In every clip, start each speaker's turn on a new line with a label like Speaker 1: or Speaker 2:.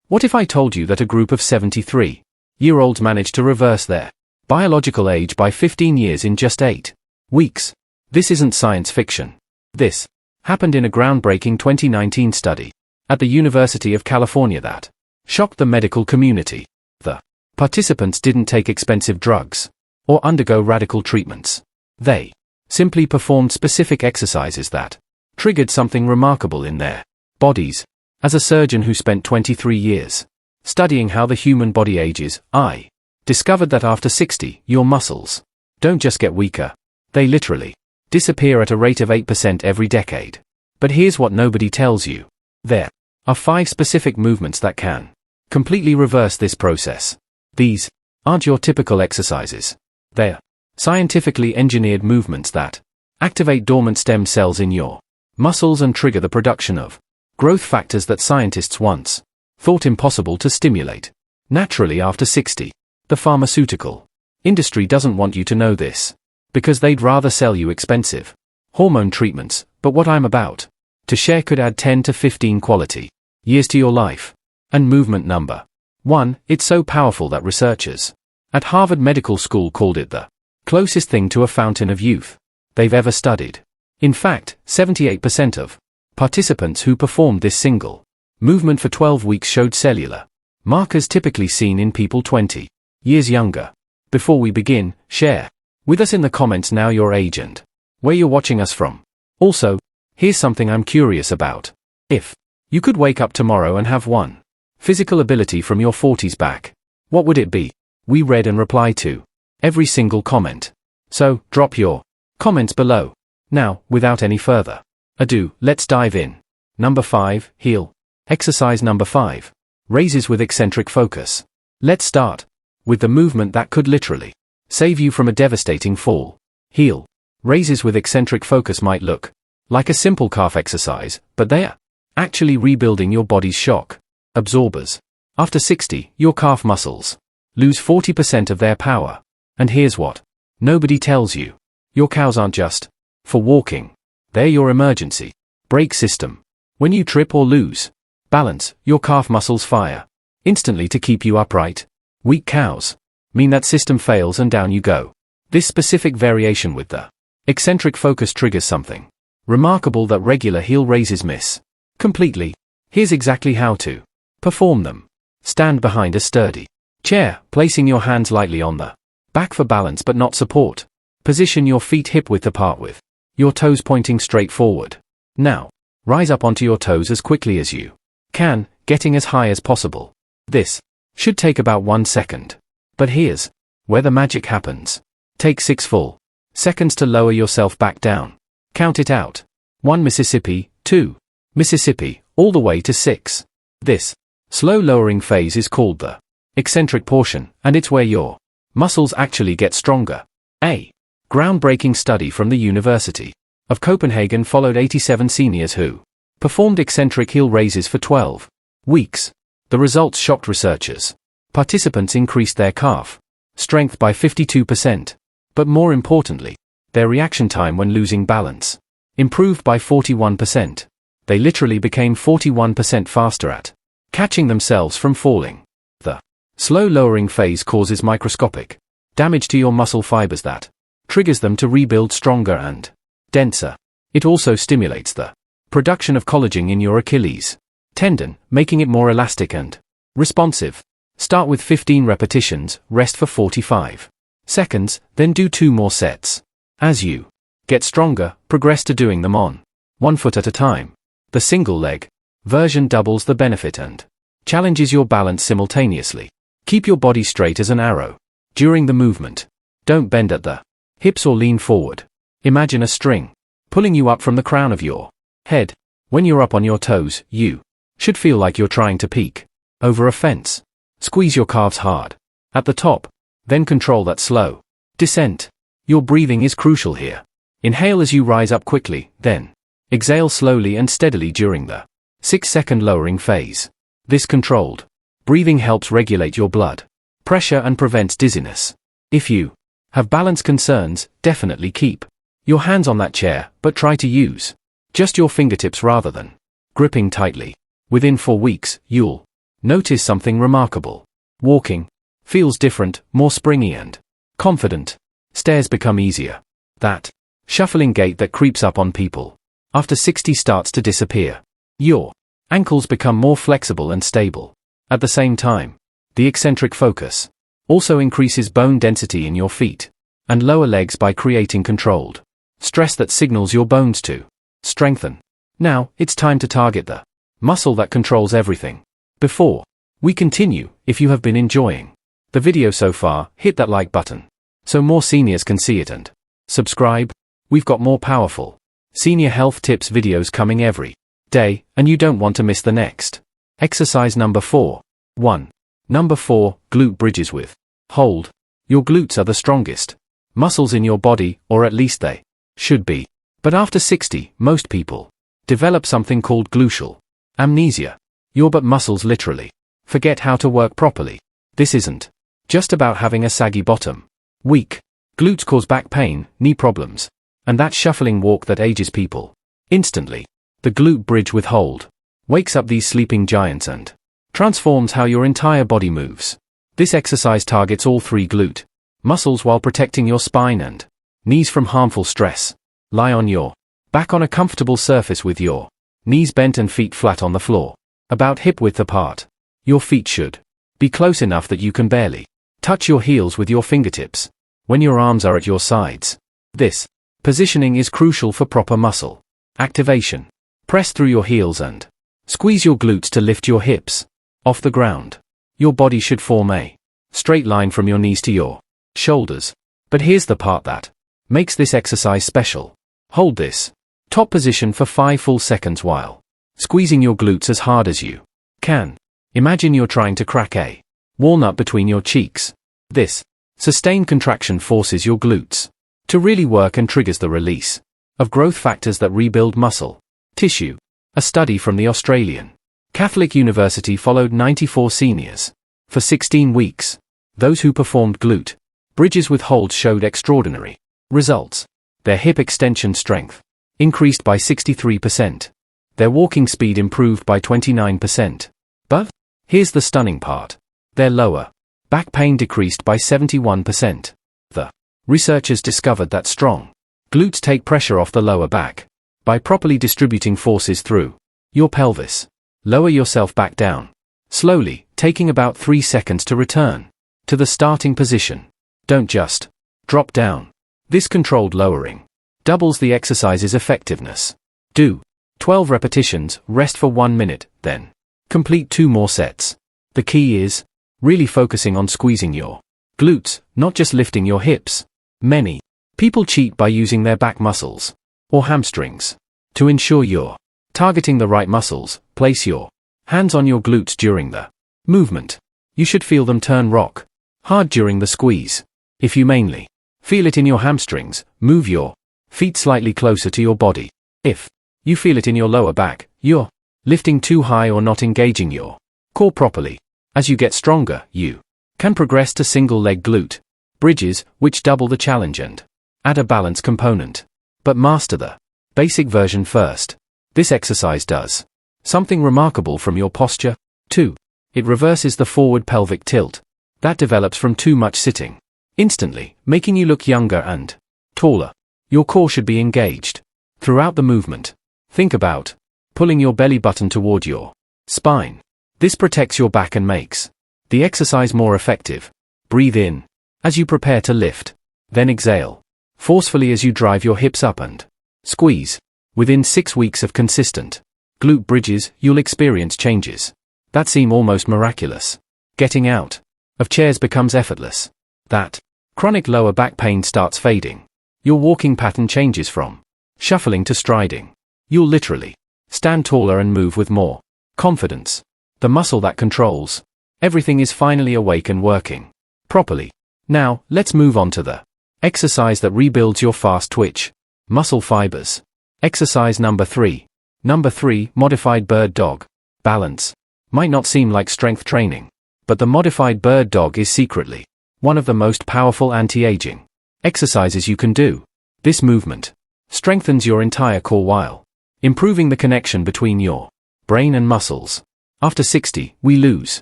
Speaker 1: What if I told you that a group of 73-year-olds managed to reverse their biological age by 15 years in just 8 weeks? This isn't science fiction. This happened in a groundbreaking 2019 study at the University of California that shocked the medical community. The participants didn't take expensive drugs or undergo radical treatments. They simply performed specific exercises that triggered something remarkable in their bodies. As a surgeon who spent 23 years studying how the human body ages, I discovered that after 60, your muscles don't just get weaker, they literally disappear at a rate of 8% every decade. But here's what nobody tells you. There are 5 specific movements that can completely reverse this process. These aren't your typical exercises. They're scientifically engineered movements that activate dormant stem cells in your muscles and trigger the production of growth factors that scientists once thought impossible to stimulate naturally after 60. The pharmaceutical industry doesn't want you to know this, because they'd rather sell you expensive hormone treatments, but what I'm about to share could add 10 to 15 quality years to your life. And movement number 1, it's so powerful that researchers at Harvard Medical School called it the closest thing to a fountain of youth they've ever studied. In fact, 78% of participants who performed this single movement for 12 weeks showed cellular markers typically seen in people 20 years younger. Before we begin, share with us in the comments now your age and where you're watching us from. Also, here's something I'm curious about. If you could wake up tomorrow and have one physical ability from your 40s back, what would it be? We read and reply to every single comment. So, drop your comments below. Now, without any further ado, let's dive in. Number 5, heel. Exercise number 5. Raises with eccentric focus. Let's start with the movement that could literally save you from a devastating fall. Heel raises with eccentric focus might look like a simple calf exercise, but they are actually rebuilding your body's shock absorbers. After 60, your calf muscles lose 40% of their power. And here's what nobody tells you. Your cows aren't just for walking. They're your emergency brake system. When you trip or lose balance, your calf muscles fire instantly to keep you upright. Weak cows mean that system fails and down you go. This specific variation with the eccentric focus triggers something remarkable that regular heel raises miss completely. Here's exactly how to perform them. Stand behind a sturdy chair, placing your hands lightly on the back for balance but not support. Position your feet hip-width apart with your toes pointing straight forward. Now, rise up onto your toes as quickly as you can, getting as high as possible. This should take about 1 second. But here's where the magic happens. Take 6 full seconds to lower yourself back down. Count it out. 1 Mississippi, 2 Mississippi, all the way to 6. This slow lowering phase is called the eccentric portion, and it's where your muscles actually get stronger. A groundbreaking study from the University of Copenhagen followed 87 seniors who performed eccentric heel raises for 12 weeks. The results shocked researchers. Participants increased their calf strength by 52%, but more importantly, their reaction time when losing balance improved by 41%. They literally became 41% faster at catching themselves from falling. The slow lowering phase causes microscopic damage to your muscle fibers that triggers them to rebuild stronger and denser. It also stimulates the production of collagen in your Achilles tendon, making it more elastic and responsive. Start with 15 repetitions, rest for 45 seconds, then do 2 more sets. As you get stronger, progress to doing them on 1 foot at a time. The single leg version doubles the benefit and challenges your balance simultaneously. Keep your body straight as an arrow during the movement. Don't bend at the hips or lean forward. Imagine a string pulling you up from the crown of your head. When you're up on your toes, you should feel like you're trying to peek over a fence. Squeeze your calves hard at the top, then control that slow descent. Your breathing is crucial here. Inhale as you rise up quickly, then exhale slowly and steadily during the 6-second lowering phase. This controlled breathing helps regulate your blood pressure and prevents dizziness. If you have balance concerns, definitely keep your hands on that chair, but try to use just your fingertips rather than gripping tightly. Within 4 weeks, you'll Notice something remarkable. Walking feels different, more springy and confident. Stairs become easier. That shuffling gait that creeps up on people after 60 starts to disappear. Your ankles become more flexible and stable. At the same time, the eccentric focus also increases bone density in your feet and lower legs by creating controlled stress that signals your bones to strengthen. Now, it's time to target the muscle that controls everything. Before we continue, if you have been enjoying the video so far, hit that like button so more seniors can see it, and subscribe. We've got more powerful senior health tips videos coming every day, and you don't want to miss the next. Exercise number 4. 1. Number 4, glute bridges with hold. Your glutes are the strongest muscles in your body, or at least they should be. But after 60, most people develop something called gluteal amnesia. Your butt muscles literally forget how to work properly. This isn't just about having a saggy bottom. Weak glutes cause back pain, knee problems, and that shuffling walk that ages people instantly. The glute bridge with hold wakes up these sleeping giants and transforms how your entire body moves. This exercise targets all 3 glute muscles while protecting your spine and knees from harmful stress. Lie on your back on a comfortable surface with your knees bent and feet flat on the floor, about hip width apart. Your feet should be close enough that you can barely touch your heels with your fingertips when your arms are at your sides. This positioning is crucial for proper muscle activation. Press through your heels and squeeze your glutes to lift your hips off the ground. Your body should form a straight line from your knees to your shoulders. But here's the part that makes this exercise special. Hold this top position for 5 full seconds while squeezing your glutes as hard as you can. Imagine you're trying to crack a walnut between your cheeks. This sustained contraction forces your glutes to really work and triggers the release of growth factors that rebuild muscle tissue. A study from the Australian Catholic University followed 94 seniors for 16 weeks. Those who performed glute bridges with holds showed extraordinary results. Their hip extension strength increased by 63%. Their walking speed improved by 29%. But here's the stunning part. Their lower back pain decreased by 71%. The researchers discovered that strong glutes take pressure off the lower back by properly distributing forces through your pelvis. Lower yourself back down slowly, taking about 3 seconds to return to the starting position. Don't just drop down. This controlled lowering doubles the exercise's effectiveness. Do 12 repetitions, rest for 1 minute, then complete 2 more sets. The key is really focusing on squeezing your glutes, not just lifting your hips. Many people cheat by using their back muscles or hamstrings. To ensure you're targeting the right muscles, place your hands on your glutes during the movement. You should feel them turn rock hard during the squeeze. If you mainly feel it in your hamstrings, move your feet slightly closer to your body. If you feel it in your lower back, you're lifting too high or not engaging your core properly. As you get stronger, you can progress to single leg glute bridges, which double the challenge and add a balance component. But master the basic version first. This exercise does something remarkable from your posture. 2. It reverses the forward pelvic tilt that develops from too much sitting, instantly making you look younger and taller. Your core should be engaged throughout the movement. Think about pulling your belly button toward your spine. This protects your back and makes the exercise more effective. Breathe in as you prepare to lift, then exhale forcefully as you drive your hips up and squeeze. Within 6 weeks of consistent glute bridges, you'll experience changes that seem almost miraculous. Getting out of chairs becomes effortless. That chronic lower back pain starts fading. Your walking pattern changes from shuffling to striding. You'll literally stand taller and move with more confidence. The muscle that controls everything is finally awake and working properly. Now, let's move on to the exercise that rebuilds your fast twitch muscle fibers. Exercise number 3. Number 3, modified bird dog. Balance might not seem like strength training, but the modified bird dog is secretly one of the most powerful anti-aging exercises you can do. This movement strengthens your entire core while improving the connection between your brain and muscles. After 60, we lose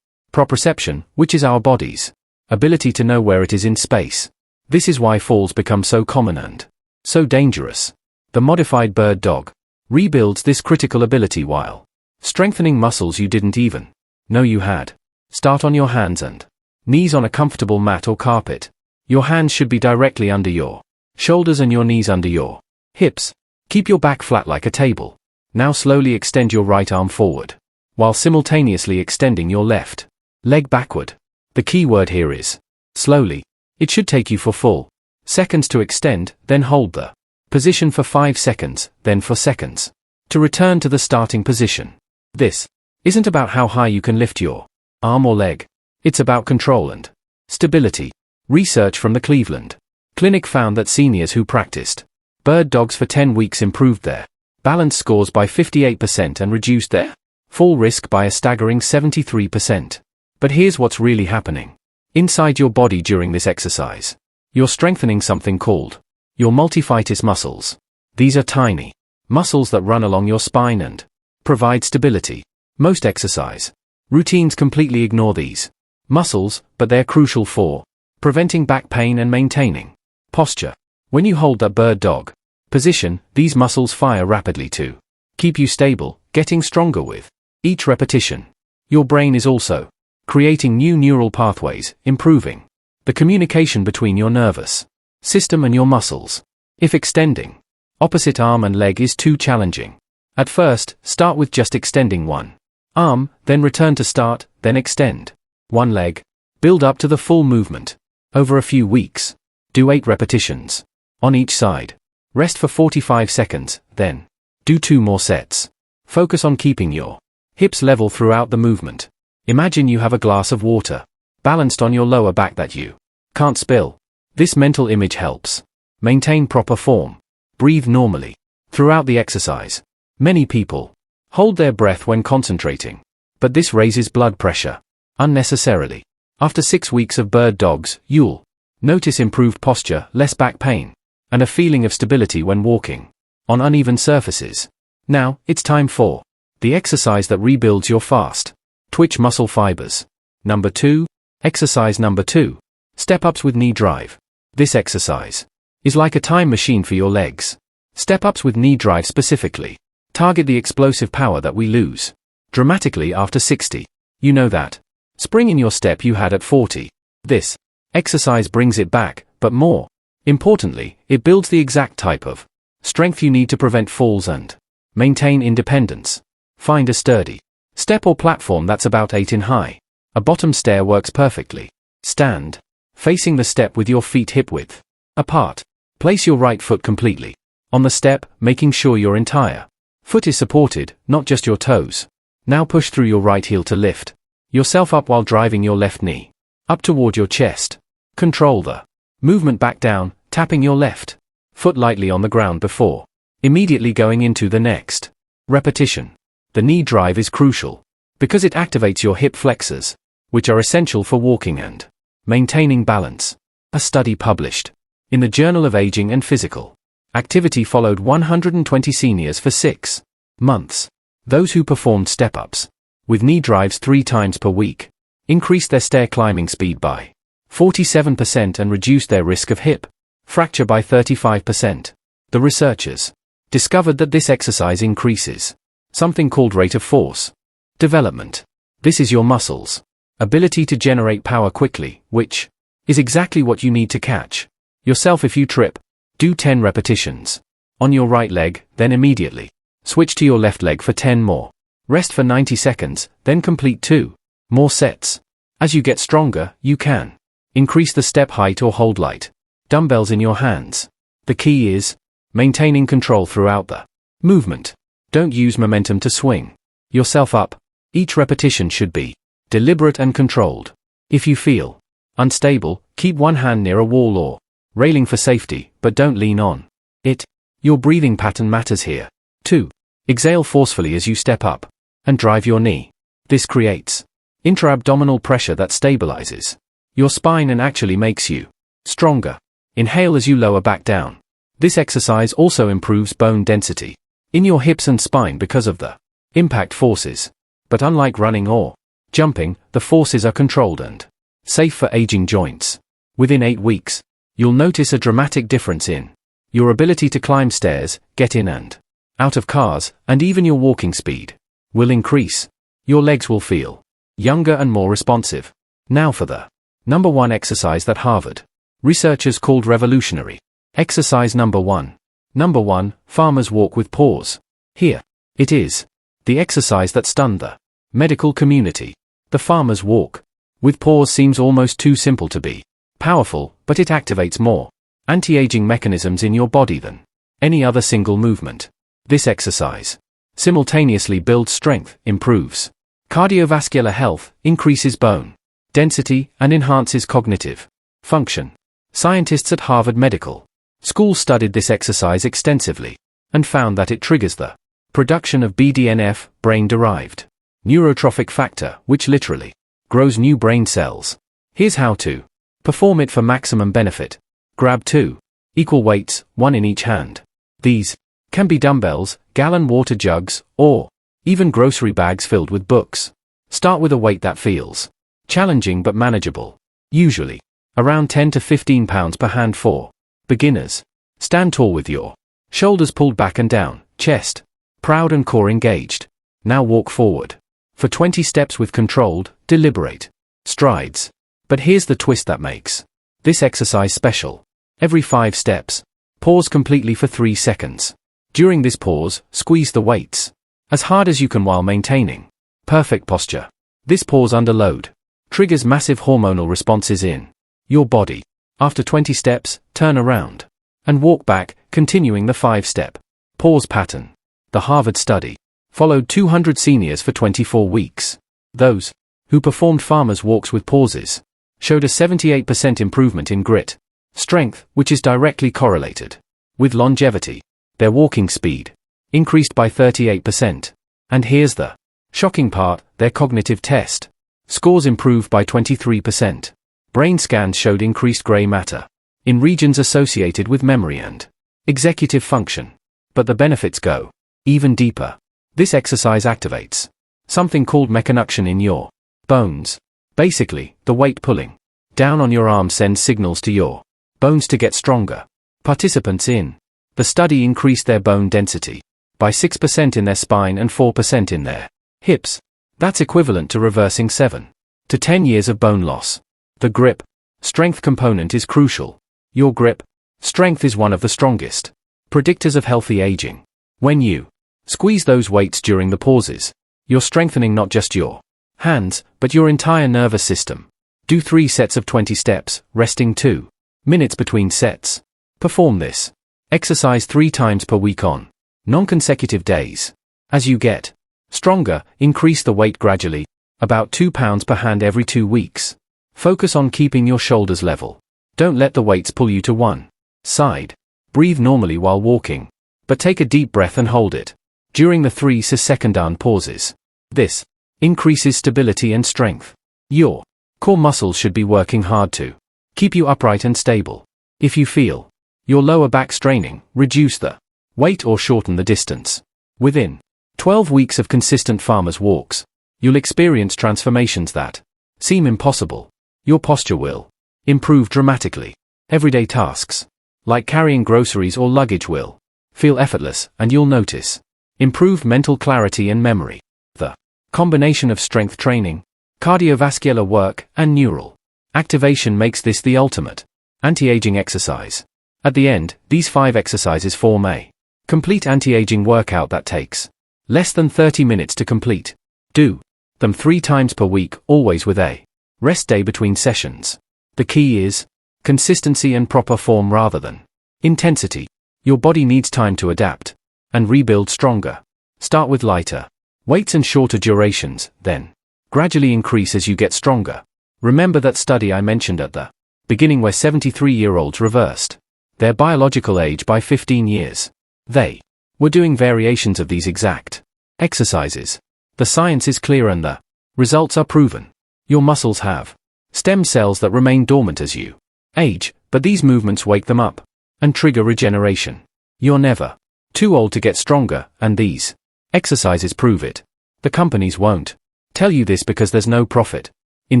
Speaker 1: proprioception, which is our body's ability to know where it is in space. This is why falls become so common and so dangerous. The modified bird dog rebuilds this critical ability while strengthening muscles you didn't even know you had. Start on your hands and knees on a comfortable mat or carpet. Your hands should be directly under your shoulders and your knees under your hips. Keep your back flat like a table. Now slowly extend your right arm forward, while simultaneously extending your left leg backward. The key word here is slowly. It should take you for full seconds to extend, then hold the position for 5 seconds, then for seconds to return to the starting position. This isn't about how high you can lift your arm or leg. It's about control and stability. Research from the Cleveland Clinic found that seniors who practiced bird dogs for 10 weeks improved their balance scores by 58% and reduced their fall risk by a staggering 73%. But here's what's really happening inside your body during this exercise. You're strengthening something called your multifidus muscles. These are tiny muscles that run along your spine and provide stability. Most exercise routines completely ignore these muscles, but they're crucial for preventing back pain and maintaining posture. When you hold that bird dog position, these muscles fire rapidly to keep you stable, getting stronger with each repetition. Your brain is also creating new neural pathways, improving the communication between your nervous system and your muscles. If extending opposite arm and leg is too challenging, at first, start with just extending one arm, then return to start, then extend one leg. Build up to the full movement. Over a few weeks, do 8 repetitions on each side. Rest for 45 seconds, then do 2 more sets. Focus on keeping your hips level throughout the movement. Imagine you have a glass of water balanced on your lower back that you can't spill. This mental image helps maintain proper form. Breathe normally throughout the exercise. Many people hold their breath when concentrating, but this raises blood pressure unnecessarily. After 6 weeks of bird dogs, you'll notice improved posture, less back pain, and a feeling of stability when walking on uneven surfaces. Now, it's time for the exercise that rebuilds your fast twitch muscle fibers. Number 2. Exercise number 2. Step-ups with knee drive. This exercise is like a time machine for your legs. Step-ups with knee drive specifically target the explosive power that we lose dramatically after 60. You know that spring in your step you had at 40. This exercise brings it back, but more importantly, it builds the exact type of strength you need to prevent falls and maintain independence. Find a sturdy step or platform that's about 8 in high. A bottom stair works perfectly. Stand facing the step with your feet hip width apart. Place your right foot completely on the step, making sure your entire foot is supported, not just your toes. Now push through your right heel to lift yourself up while driving your left knee up toward your chest. Control the movement back down, tapping your left foot lightly on the ground before immediately going into the next repetition. The knee drive is crucial because it activates your hip flexors, which are essential for walking and maintaining balance. A study published in the Journal of Aging and Physical Activity followed 120 seniors for 6 months. Those who performed step-ups with knee drives 3 times per week increased their stair climbing speed by 47% and reduced their risk of hip fracture by 35%. The researchers discovered that this exercise increases something called rate of force development. This is your muscles' ability to generate power quickly, which is exactly what you need to catch yourself if you trip. Do 10 repetitions on your right leg, then immediately switch to your left leg for 10 more. Rest for 90 seconds, then complete 2 more sets. As you get stronger, you can increase the step height or hold light dumbbells in your hands. The key is maintaining control throughout the movement. Don't use momentum to swing yourself up. Each repetition should be deliberate and controlled. If you feel unstable, keep one hand near a wall or railing for safety, but don't lean on it. Your breathing pattern matters here. 2. Exhale forcefully as you step up and drive your knee. This creates intra-abdominal pressure that stabilizes your spine and actually makes you stronger. Inhale as you lower back down. This exercise also improves bone density in your hips and spine because of the impact forces But unlike running or jumping, the forces are controlled and safe for aging joints. Within 8 weeks, you'll notice a dramatic difference in your ability to climb stairs, get in and out of cars, and even your walking speed will increase. Your legs will feel younger and more responsive. Now for the number 1 exercise that Harvard researchers called revolutionary. Exercise number 1. Number 1, farmer's walk with pause. Here it is. The exercise that stunned the medical community. The farmer's walk with pause seems almost too simple to be powerful, but it activates more anti-aging mechanisms in your body than any other single movement. This exercise simultaneously builds strength, improves cardiovascular health, increases bone density, and enhances cognitive function. Scientists at Harvard Medical School studied this exercise extensively and found that it triggers the production of BDNF, brain-derived neurotrophic factor, which literally grows new brain cells. Here's how to perform it for maximum benefit. Grab 2 equal weights, 1 in each hand. These can be dumbbells, gallon water jugs, or even grocery bags filled with books. Start with a weight that feels challenging but manageable, usually around 10 to 15 pounds per hand for beginners. Stand tall with your shoulders pulled back and down, chest proud and core engaged. Now walk forward for 20 steps with controlled, deliberate strides. But here's the twist that makes this exercise special. Every 5 steps, pause completely for 3 seconds. During this pause, squeeze the weights as hard as you can while maintaining perfect posture. This pause under load triggers massive hormonal responses in your body. After 20 steps, turn around and walk back, continuing the 5-step pause pattern. The Harvard study followed 200 seniors for 24 weeks. Those who performed farmers' walks with pauses showed a 78% improvement in grit strength, which is directly correlated with longevity. Their walking speed increased by 38%. And here's the shocking part, their cognitive test scores improved by 23%. Brain scans showed increased gray matter in regions associated with memory and executive function. But the benefits go even deeper. This exercise activates something called meconduction in your bones. Basically, the weight pulling down on your arm sends signals to your bones to get stronger. Participants in the study increased their bone density by 6% in their spine and 4% in their hips. That's equivalent to reversing 7 to 10 years of bone loss. The grip strength component is crucial. Your grip strength is one of the strongest predictors of healthy aging. When you squeeze those weights during the pauses, you're strengthening not just your hands, but your entire nervous system. Do 3 sets of 20 steps, resting 2 minutes between sets. Perform this exercise 3 times per week on non-consecutive days. As you get stronger, increase the weight gradually, about 2 pounds per hand every 2 weeks. Focus on keeping your shoulders level. Don't let the weights pull you to one side. Breathe normally while walking, but take a deep breath and hold it during the 3 second pauses. This increases stability and strength. Your core muscles should be working hard to keep you upright and stable. If you feel your lower back straining, reduce the weight or shorten the distance. Within 12 weeks of consistent farmers' walks, you'll experience transformations that seem impossible. Your posture will improve dramatically. Everyday tasks, like carrying groceries or luggage, will feel effortless, and you'll notice improved mental clarity and memory. The combination of strength training, cardiovascular work, and neural activation makes this the ultimate anti-aging exercise. At the end, these 5 exercises form a complete anti-aging workout that takes less than 30 minutes to complete. Do them 3 times per week, always with a rest day between sessions. The key is consistency and proper form rather than intensity. Your body needs time to adapt and rebuild stronger. Start with lighter weights and shorter durations, then gradually increase as you get stronger. Remember that study I mentioned at the beginning where 73-year-olds reversed their biological age by 15 years. They were doing variations of these exact exercises. The science is clear and the results are proven. Your muscles have stem cells that remain dormant as you age, but these movements wake them up and trigger regeneration. You're never too old to get stronger, and these exercises prove it. The companies won't tell you this because there's no profit in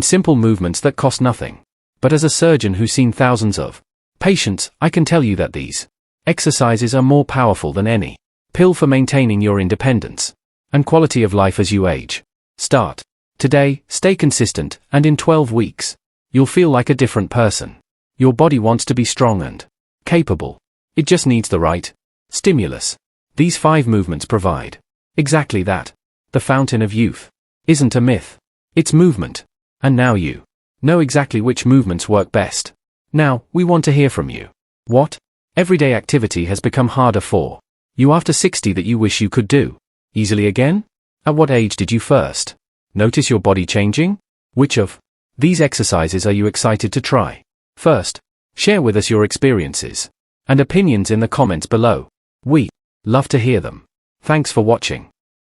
Speaker 1: simple movements that cost nothing. But as a surgeon who's seen thousands of patients, I can tell you that these exercises are more powerful than any pill for maintaining your independence and quality of life as you age. Start today, stay consistent, and in 12 weeks, you'll feel like a different person. Your body wants to be strong and capable. It just needs the right stimulus. These 5 movements provide exactly that. The fountain of youth isn't a myth. It's movement. And now you know exactly which movements work best. Now, we want to hear from you. What everyday activity has become harder for you after 60 that you wish you could do easily again? At what age did you first notice your body changing? Which of these exercises are you excited to try? First, share with us your experiences and opinions in the comments below. We love to hear them. Thanks for watching.